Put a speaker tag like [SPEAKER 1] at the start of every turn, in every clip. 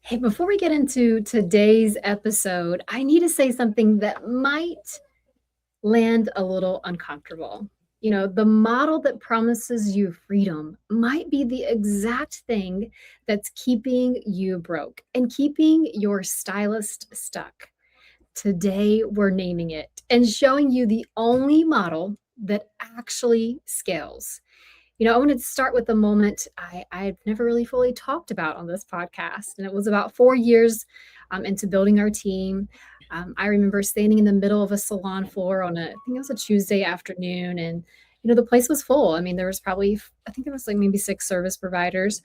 [SPEAKER 1] Hey, before we get into today's episode, I need to say something that might land a little uncomfortable. The model that promises you freedom might be the exact thing that's keeping you broke and keeping your stylist stuck. Today, we're naming it and showing you the only model that actually scales. I wanted to start with a moment I've never really fully talked about on this podcast. And it was about 4 years into building our team. I remember standing in the middle of a salon floor on I think it was a Tuesday afternoon. And, the place was full. I mean, there was probably, I think there was like maybe six service providers.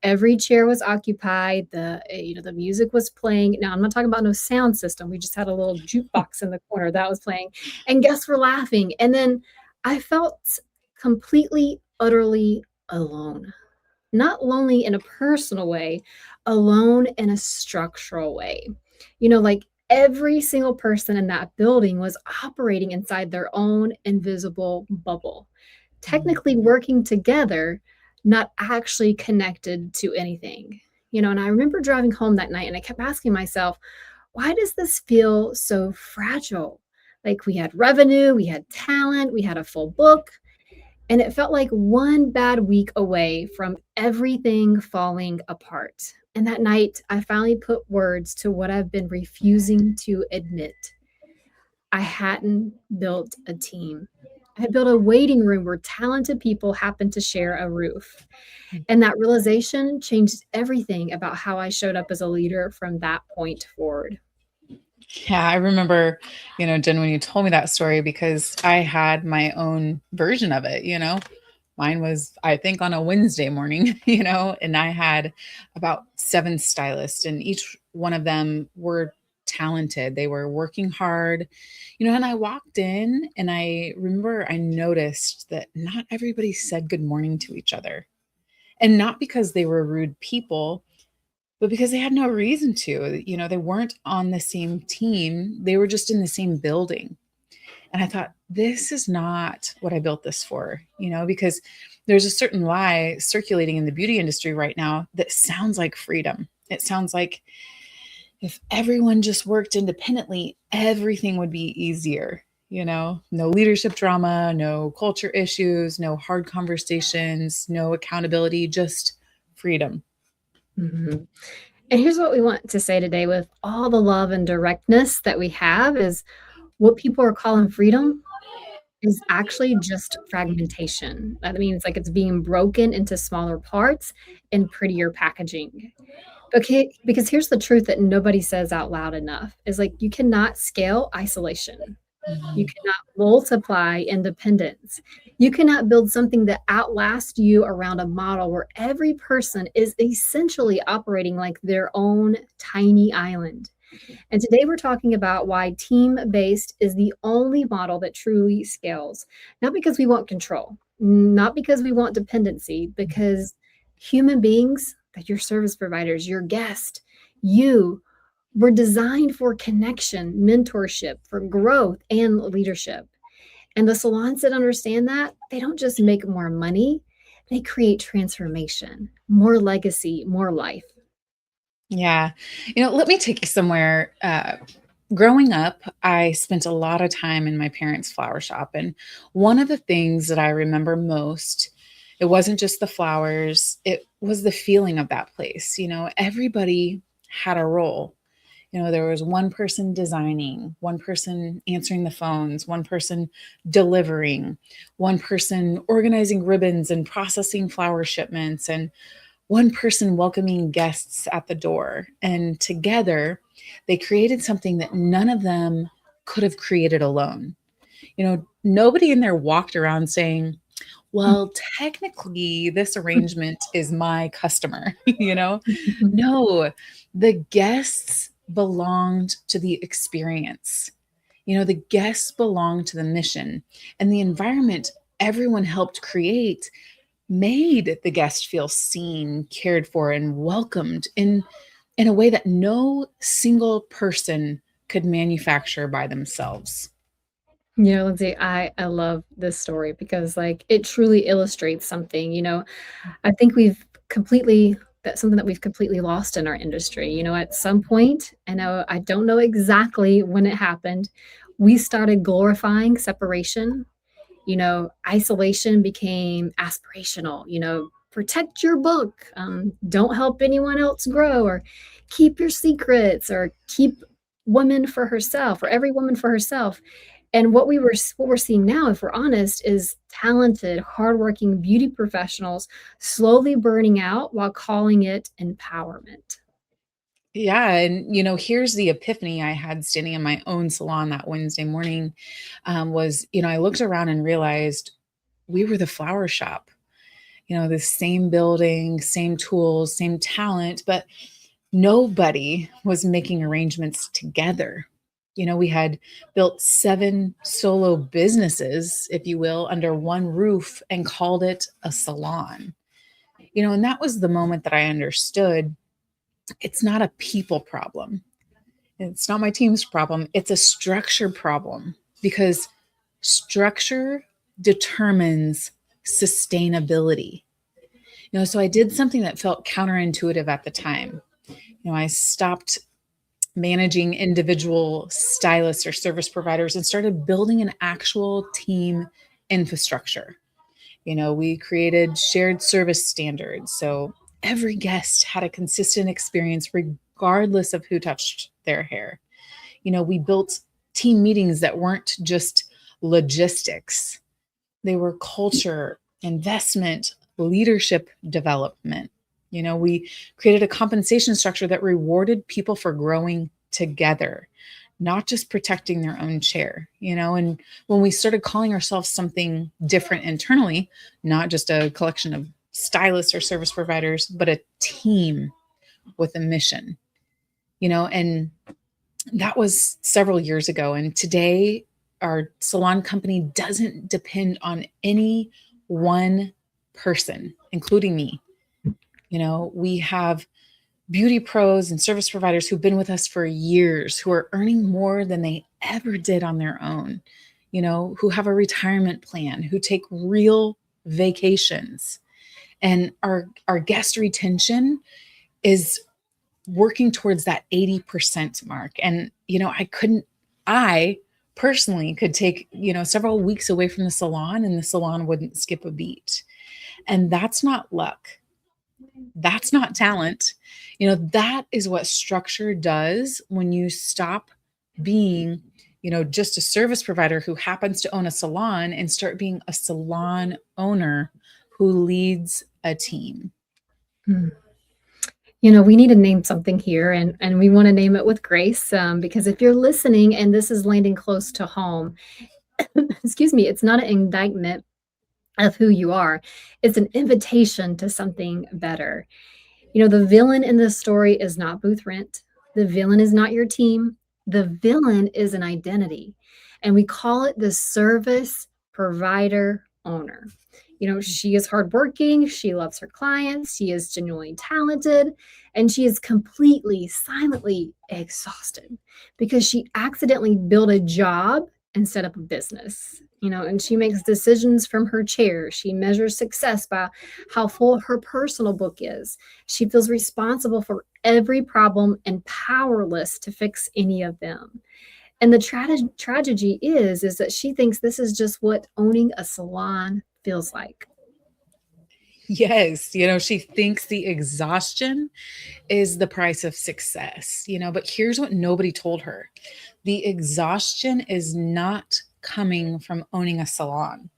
[SPEAKER 1] Every chair was occupied. The music was playing. Now, I'm not talking about no sound system. We just had a little jukebox in the corner that was playing, and guests were laughing. And then I felt completely, utterly alone. Not lonely in a personal way, alone in a structural way. Like every single person in that building was operating inside their own invisible bubble,
[SPEAKER 2] Mhm.
[SPEAKER 1] technically working together, not actually connected to anything. And I remember driving home that night and I kept asking myself, why does this feel so fragile? Like we had revenue, we had talent, we had a full book, and it felt like one bad week away from everything falling apart. And that night, I finally put words to what I've been refusing to admit. I hadn't built a team. I had built a waiting room where talented people happened to share a roof. And that realization changed everything about how I showed up as a leader from that point forward.
[SPEAKER 2] Yeah, I remember, Jen, when you told me that story because I had my own version of it. Mine was, I think, on a Wednesday morning, and I had about seven stylists, and each one of them were talented. They were working hard, and I walked in and I remember I noticed that not everybody said good morning to each other. And not because they were rude people, but because they had no reason to. They weren't on the same team, they were just in the same building. And I thought, this is not what I built this for, because there's a certain lie circulating in the beauty industry right now that sounds like freedom. It sounds like if everyone just worked independently, everything would be easier. No leadership drama, no culture issues, no hard conversations, no accountability, just freedom.
[SPEAKER 1] Mhm. And here's what we want to say today with all the love and directness that we have is what people are calling freedom is actually just fragmentation. That means like it's being broken into smaller parts and prettier packaging. Okay, because here's the truth that nobody says out loud enough is like you cannot scale isolation. You
[SPEAKER 2] Mhm.
[SPEAKER 1] cannot multiply independence. You cannot build something that outlasts you around a model where every person is essentially operating like their own tiny island. And today we're talking about why team based is the only model that truly scales. Not because we want control, not because we want dependency, because human beings, that your service providers, your guest, you were designed for connection, mentorship, for growth and leadership. And the salons that understand that, they don't just make more money, they create transformation, more legacy, more life.
[SPEAKER 2] Yeah. Let me take you somewhere. Growing up, I spent a lot of time in my parents' flower shop. And one of the things that I remember most, it wasn't just the flowers, it was the feeling of that place. Everybody had a role. There was one person designing, one person answering the phones, one person delivering, one person organizing ribbons and processing flower shipments, and one person welcoming guests at the door. And together, they created something that none of them could have created alone. Nobody in there walked around saying, well, technically, this arrangement is my customer, No, the guests belonged to the experience. The guests belonged to the mission, and the environment everyone helped create made the guest feel seen, cared for, and welcomed in a way that no single person could manufacture by themselves.
[SPEAKER 1] Lindsay, I love this story because like it truly illustrates something. I think we've completely that's something that we've completely lost in our industry. At some point, I don't know exactly when it happened, we started glorifying separation. Isolation became aspirational. Protect your book, don't help anyone else grow, or keep your secrets, or keep woman for herself, or every woman for herself. And what we're seeing now, if we're honest, is talented, hardworking beauty professionals slowly burning out while calling it empowerment.
[SPEAKER 2] Yeah, and here's the epiphany I had standing in my own salon that Wednesday morning. Was I looked around and realized we were the flower shop. The same building, same tools, same talent, but nobody was making arrangements together. We had built 7 solo businesses, if you will, under one roof and called it a salon. And that was the moment that I understood it's not a people problem. It's not my team's problem. It's a structure problem because structure determines sustainability. So I did something that felt counterintuitive at the time. I stopped managing individual stylists or service providers and started building an actual team infrastructure. We created shared service standards. So every guest had a consistent experience regardless of who touched their hair. We built team meetings that weren't just logistics, they were culture, investment, leadership development. We created a compensation structure that rewarded people for growing together, not just protecting their own chair. And when we started calling ourselves something different internally, not just a collection of stylists or service providers, but a team with a mission, and that was several years ago. And today, our salon company doesn't depend on any one person, including me. We have beauty pros and service providers who've been with us for years, who are earning more than they ever did on their own, who have a retirement plan, who take real vacations. And our guest retention is working towards that 80% mark. And, I personally could take, several weeks away from the salon and the salon wouldn't skip a beat. And that's not luck. That's not talent. That is what structure does when you stop being, just a service provider who happens to own a salon and start being a salon owner who leads a team.
[SPEAKER 1] Hmm. We need to name something here, and we want to name it with grace, because if you're listening and this is landing close to home, excuse me, it's not an indictment of who you are. It's an invitation to something better. The villain in this story is not booth rent. The villain is not your team. The villain is an identity. And we call it the service provider owner. She is hardworking. She loves her clients. She is genuinely talented. And she is completely, silently exhausted because she accidentally built a job and set up a business. And she makes decisions from her chair. She measures success by how full her personal book is. She feels responsible for every problem and powerless to fix any of them. And the tragedy is that she thinks this is just what owning a salon feels like.
[SPEAKER 2] Yes, she thinks the exhaustion is the price of success, but here's what nobody told her. The exhaustion is not coming from owning a salon.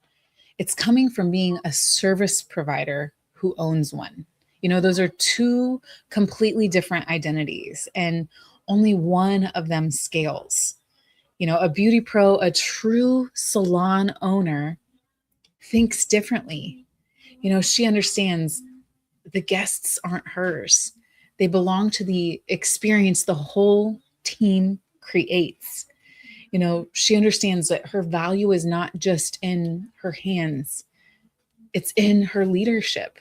[SPEAKER 2] It's coming from being a service provider who owns one. Those are two completely different identities, and only one of them scales. A beauty pro, a true salon owner, thinks differently. She understands the guests aren't hers. They belong to the experience the whole team creates. She understands that her value is not just in her hands, it's in her leadership.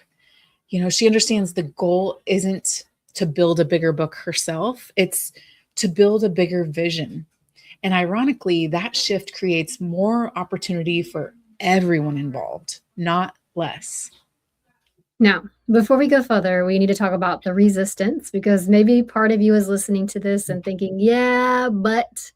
[SPEAKER 2] She understands the goal isn't to build a bigger book herself, it's to build a bigger vision. And ironically, that shift creates more opportunity for everyone involved, not less.
[SPEAKER 1] Now, before we go further, we need to talk about the resistance because maybe part of you is listening to this and thinking, yeah, but,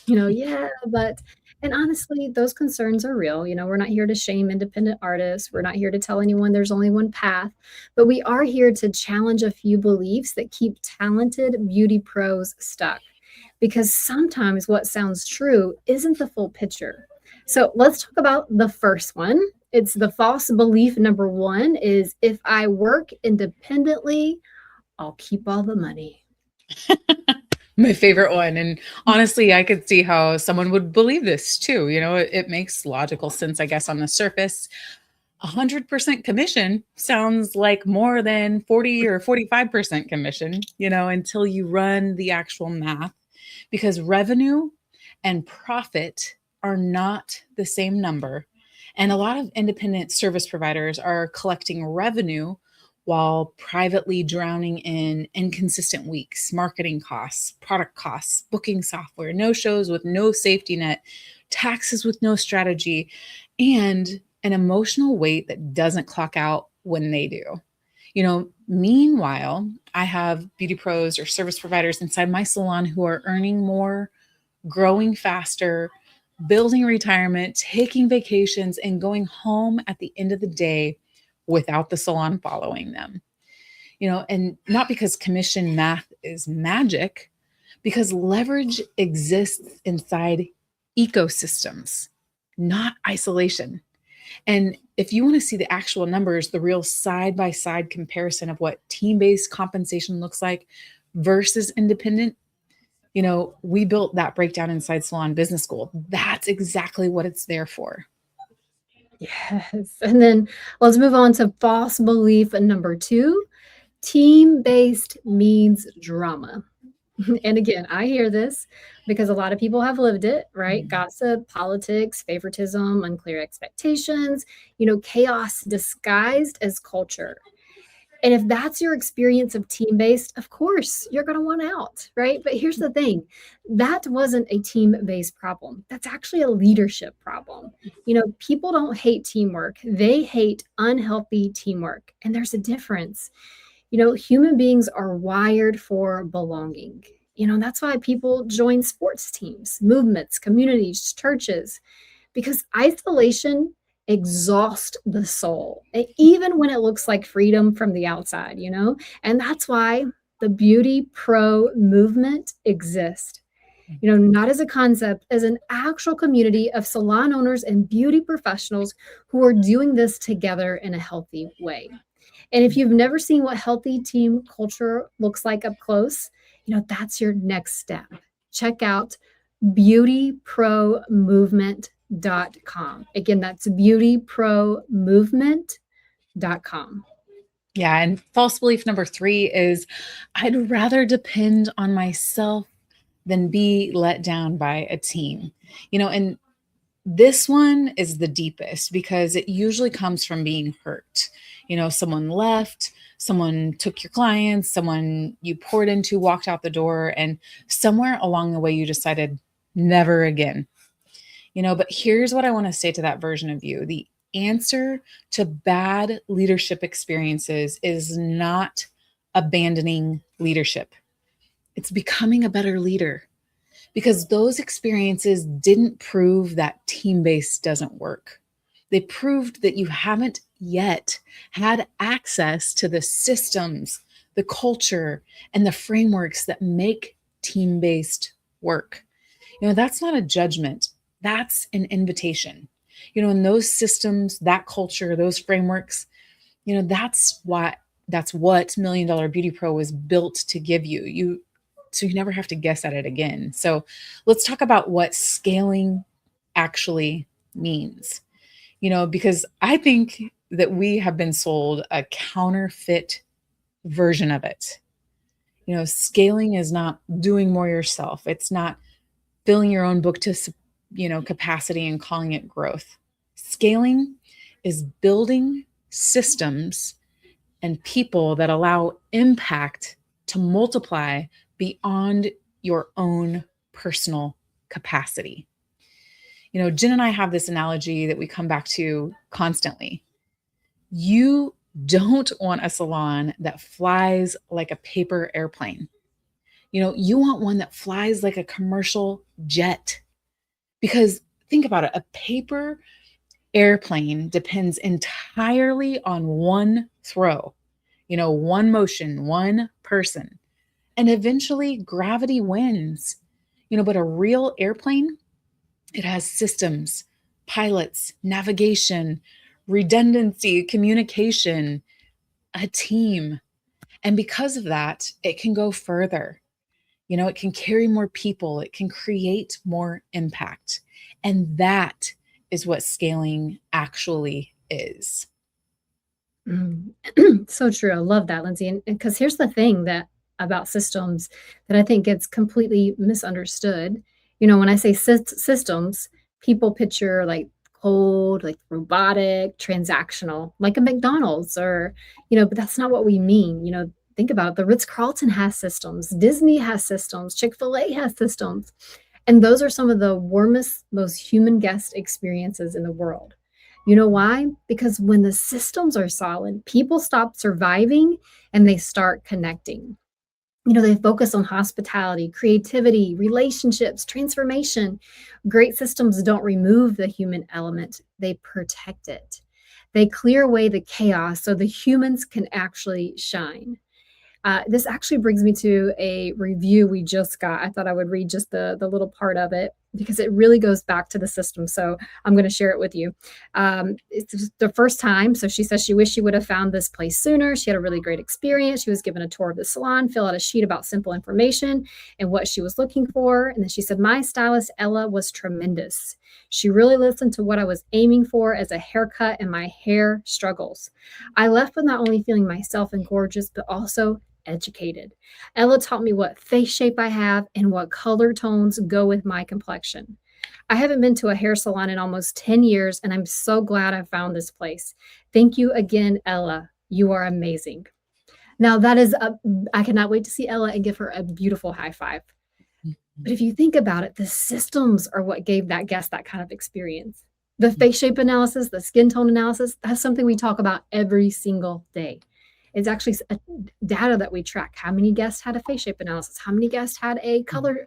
[SPEAKER 1] yeah, but. And honestly, those concerns are real. We're not here to shame independent artists. We're not here to tell anyone there's only one path, but we are here to challenge a few beliefs that keep talented beauty pros stuck. Because sometimes what sounds true isn't the full picture. So let's talk about the first one. It's the false belief number one is if I work independently, I'll keep all the money.
[SPEAKER 2] My favorite one. And honestly, I could see how someone would believe this too. It makes logical sense, I guess, on the surface. 100% commission sounds like more than 40 or 45% commission, until you run the actual math, because revenue and profit are not the same number. And a lot of independent service providers are collecting revenue while privately drowning in inconsistent weeks, marketing costs, product costs, booking software, no shows with no safety net, taxes with no strategy, and an emotional weight that doesn't clock out when they do. Meanwhile, I have beauty pros or service providers inside my salon who are earning more, growing faster, building retirement, taking vacations, and going home at the end of the day without the salon following them. And not because commission math is magic, because leverage exists inside ecosystems, not isolation. And if you want to see the actual numbers, the real side by side comparison of what team based compensation looks like versus independent, we built that breakdown inside Salon Business School. That's exactly what it's there for.
[SPEAKER 1] Yes. And then let's move on to false belief number two. Team based means drama. And again, I hear this because a lot of people have lived it, right? Gossip, politics, favoritism, unclear expectations, chaos disguised as culture. And if that's your experience of team based, of course, you're going to want out, right? But here's the thing, that wasn't a team based problem. That's actually a leadership problem. People don't hate teamwork, they hate unhealthy teamwork. And there's a difference. Human beings are wired for belonging. That's why people join sports teams, movements, communities, churches, because isolation exhausts the soul, even when it looks like freedom from the outside, And that's why the beauty pro movement exists. Not as a concept, as an actual community of salon owners and beauty professionals who are doing this together in a healthy way. And if you've never seen what healthy team culture looks like up close, that's your next step. Check out beautypromovement.com. Again, that's beautypromovement.com.
[SPEAKER 2] Yeah. And false belief number three is I'd rather depend on myself than be let down by a team. And this one is the deepest because it usually comes from being hurt. Someone left, someone took your clients, someone you poured into walked out the door, and somewhere along the way you decided never again. But here's what I want to say to that version of you. The answer to bad leadership experiences is not abandoning leadership. It's becoming a better leader, because those experiences didn't prove that team based doesn't work. They proved that you haven't yet had access to the systems, the culture, and the frameworks that make team based work. That's not a judgment, that's an invitation. And those systems, that culture, those frameworks, that's what Million Dollar Beauty Pro was built to give you. So you never have to guess at it again. So let's talk about what scaling actually means. Because I think that we have been sold a counterfeit version of it. Scaling is not doing more yourself. It's not filling your own book to, capacity and calling it growth. Scaling is building systems and people that allow impact to multiply beyond your own personal capacity. Jen and I have this analogy that we come back to constantly. You don't want a salon that flies like a paper airplane. You want one that flies like a commercial jet. Because think about it, a paper airplane depends entirely on one throw, one motion, one person. And eventually gravity wins. But a real airplane, it has systems, pilots, navigation, redundancy, communication, a team. And because of that, it can go further. It can carry more people, it can create more impact. And that is what scaling actually is.
[SPEAKER 1] Mm. So true. I love that, Lindsay. And because here's the thing that about systems that I think gets completely misunderstood. When I say systems, people picture like cold, like robotic, transactional, like a McDonald's but that's not what we mean. Think about it. The Ritz-Carlton has systems, Disney has systems, Chick-fil-A has systems. And those are some of the warmest, most human guest experiences in the world. You know why? Because when the systems are solid, people stop surviving and they start connecting. They focus on hospitality, creativity, relationships, transformation. Great systems don't remove the human element, they protect it. They clear away the chaos so the humans can actually shine. This actually brings me to a review we just got. I thought I would read just the little part of it because it really goes back to the system. So I'm going to share it with you. It's the first time. So she says she wished she would have found this place sooner. She had a really great experience. She was given a tour of the salon, fill out a sheet about simple information and what she was looking for. And then she said, my stylist, Ella, was tremendous. She really listened to what I was aiming for as a haircut and my hair struggles. I left with not only feeling myself and gorgeous, but also educated. Ella taught me what face shape I have and what color tones go with my complexion. I haven't been to a hair salon in almost 10 years, and I'm so glad I found this place. Thank you again, Ella. You are amazing. Now, I cannot wait to see Ella and give her a beautiful high five. But if you think about it, the systems are what gave that guest that kind of experience. The face shape analysis, the skin tone analysis, that's something we talk about every single day. It's actually data that we track. How many guests had a face shape analysis? How many guests had a color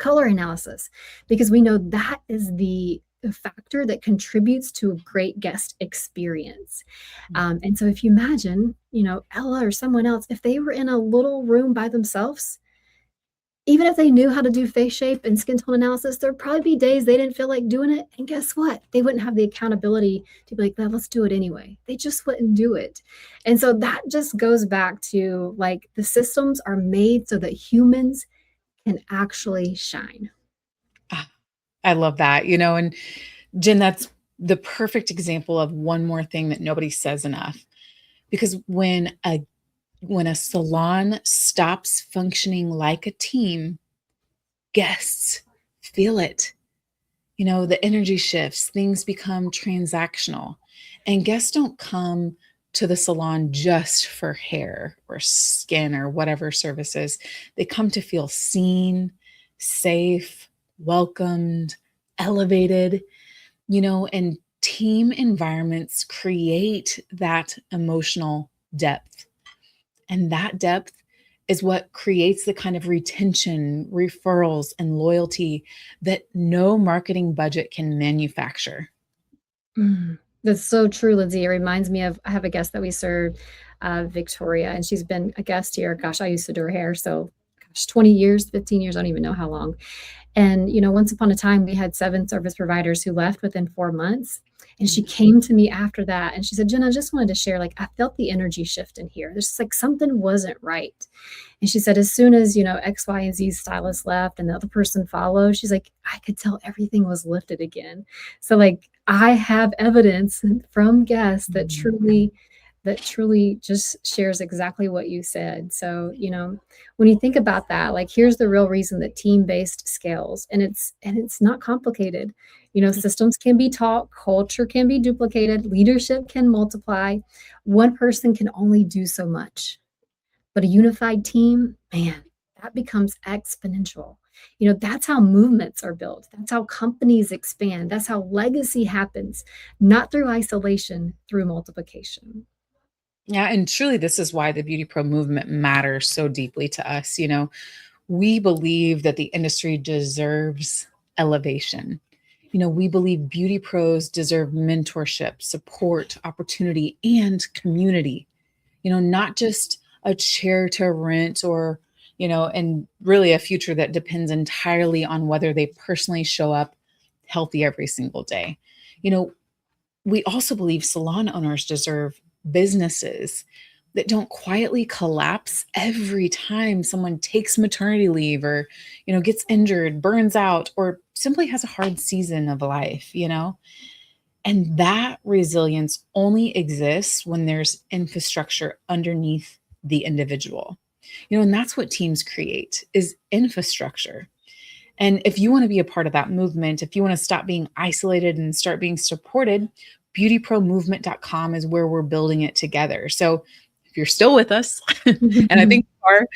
[SPEAKER 1] analysis? Because we know that is the factor that contributes to a great guest experience. And so if you imagine, Ella or someone else, if they were in a little room by themselves, even if they knew how to do face shape and skin tone analysis, there'd probably be days they didn't feel like doing it. And guess what? They wouldn't have the accountability to be like, well, let's do it anyway. They just wouldn't do it. And so that just goes back to like the systems are made so that humans can actually shine.
[SPEAKER 2] I love that, and Jen, that's the perfect example of one more thing that nobody says enough. Because when a salon stops functioning like a team, guests feel it. The energy shifts, things become transactional, and guests don't come to the salon just for hair or skin or whatever services. They come to feel seen, safe, welcomed, elevated, and team environments create that emotional depth. And that depth is what creates the kind of retention, referrals, and loyalty that no marketing budget can manufacture.
[SPEAKER 1] That's so true, Lindsay. It reminds me of I have a guest that we served, Victoria, and she's been a guest here. Gosh, I used to do her hair, so 20 years, 15 years, I don't even know how long. And, once upon a time, we had 7 service providers who left within 4 months. And she came to me after that and she said, Jen, I just wanted to share, like, I felt the energy shift in here. There's like something wasn't right. And she said, as soon as, X, Y, and Z stylist left and the other person followed, she's like, I could tell everything was lifted again. So, like, I have evidence from guests that truly just shares exactly what you said. So, when you think about that, like here's the real reason that team-based scales, and it's not complicated. Systems can be taught, culture can be duplicated, leadership can multiply. One person can only do so much. But a unified team, man, that becomes exponential. That's how movements are built. That's how companies expand. That's how legacy happens, not through isolation, through multiplication.
[SPEAKER 2] Yeah, and truly, this is why the Beauty Pro movement matters so deeply to us. We believe that the industry deserves elevation. We believe beauty pros deserve mentorship, support, opportunity, and community. Not just a chair to rent or, and really a future that depends entirely on whether they personally show up healthy every single day. You know, we also believe salon owners deserve businesses that don't quietly collapse every time someone takes maternity leave or, gets injured, burns out, or simply has a hard season of life. And that resilience only exists when there's infrastructure underneath the individual. And that's what teams create is infrastructure. And if you want to be a part of that movement, if you want to stop being isolated and start being supported, beautypromovement.com is where we're building it together. So if you're still with us, and I think you are,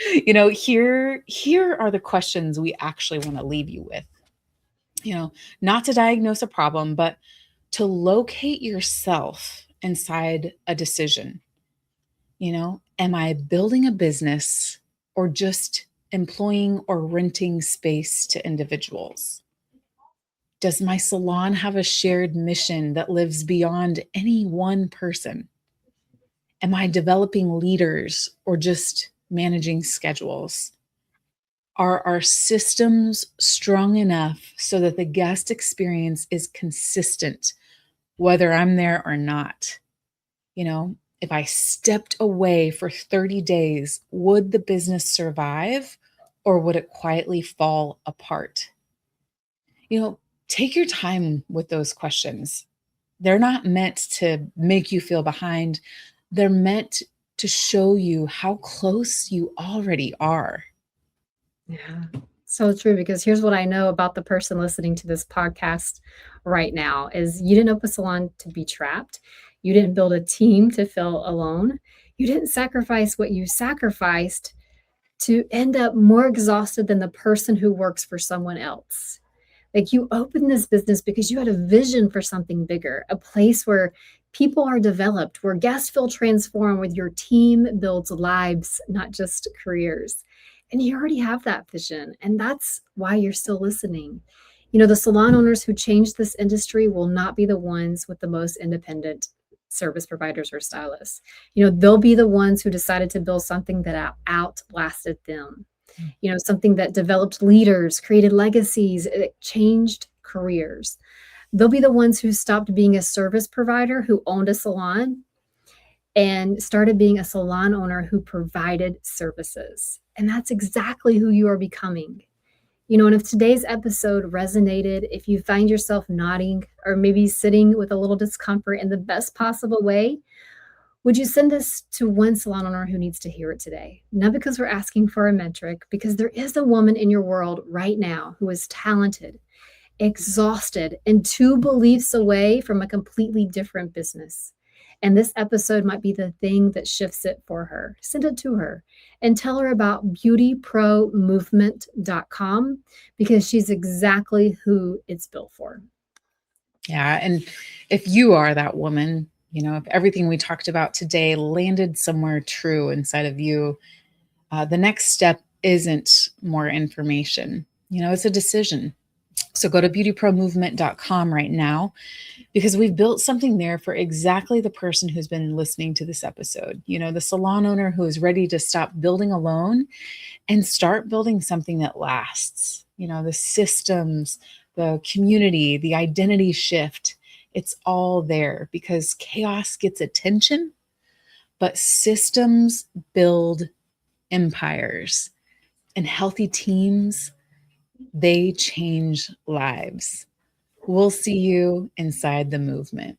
[SPEAKER 2] here are the questions we actually want to leave you with. Not to diagnose a problem, but to locate yourself inside a decision. Am I building a business or just employing or renting space to individuals? Does my salon have a shared mission that lives beyond any one person? Am I developing leaders or just managing schedules? Are our systems strong enough so that the guest experience is consistent, whether I'm there or not? If I stepped away for 30 days, would the business survive or would it quietly fall apart? Take your time with those questions. They're not meant to make you feel behind, they're meant to show you how close you already are.
[SPEAKER 1] Yeah, so true, because here's what I know about the person listening to this podcast right now is you didn't open a salon to be trapped. You didn't build a team to feel alone. You didn't sacrifice what you sacrificed to end up more exhausted than the person who works for someone else. Like, you opened this business because you had a vision for something bigger, a place where people are developed, where guests feel transformed, where your team builds lives, not just careers. And you already have that vision. And that's why you're still listening. The salon owners who change this industry will not be the ones with the most independent service providers or stylists. They'll be the ones who decided to build something that outlasted them, something that developed leaders, created legacies, it changed careers. They'll be the ones who stopped being a service provider who owned a salon and started being a salon owner who provided services. And that's exactly who you are becoming. And if today's episode resonated, if you find yourself nodding or maybe sitting with a little discomfort in the best possible way, would you send this to one salon owner who needs to hear it today? Not because we're asking for a metric, because there is a woman in your world right now who is talented, exhausted, and two beliefs away from a completely different business. And this episode might be the thing that shifts it for her. Send it to her and tell her about beautypromovement.com because she's exactly who it's built for.
[SPEAKER 2] Yeah. And if you are that woman, if everything we talked about today landed somewhere true inside of you, the next step isn't more information. It's a decision. So go to beautypromovement.com right now because we've built something there for exactly the person who's been listening to this episode. The salon owner who is ready to stop building alone and start building something that lasts. The systems, the community, the identity shift, it's all there because chaos gets attention, but systems build empires and healthy teams, they change lives. We'll see you inside the movement.